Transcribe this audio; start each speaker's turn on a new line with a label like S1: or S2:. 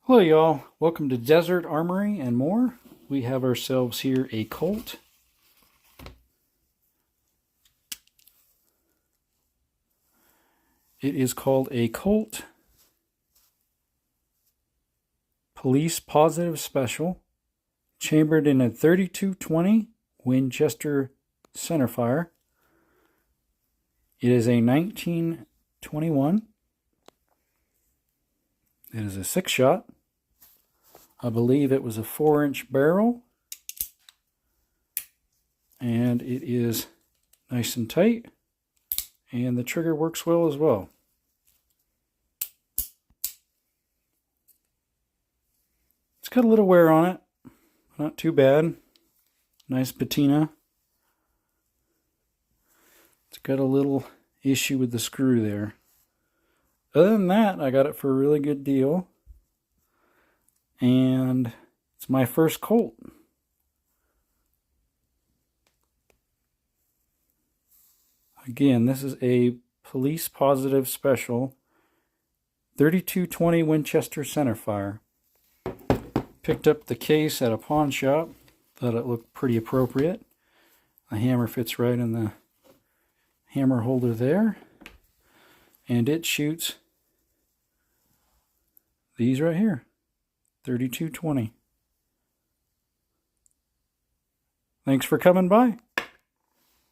S1: Hello y'all, welcome to Desert Armory and more. We have ourselves here a Colt. It is called a Colt PolicePositive Special, chambered in a 32-20 Winchester centerfire. It is a 1921. It is a 6-shot. I believe it was a 4-inch barrel. And it is nice and tight. And the trigger works well as well. It's got a little wear on it. Not too bad. Nice patina. It's got a little issue with the screw there. Other than that, I got it for a really good deal. And it's my first Colt. Again, this is a PolicePositive Special 32-20 Winchester centerfire. Picked up the case at a pawn shop. Thought it looked pretty appropriate. The hammer fits right in the hammer holder there. And it shoots these right here. 32-20. Thanks for coming by.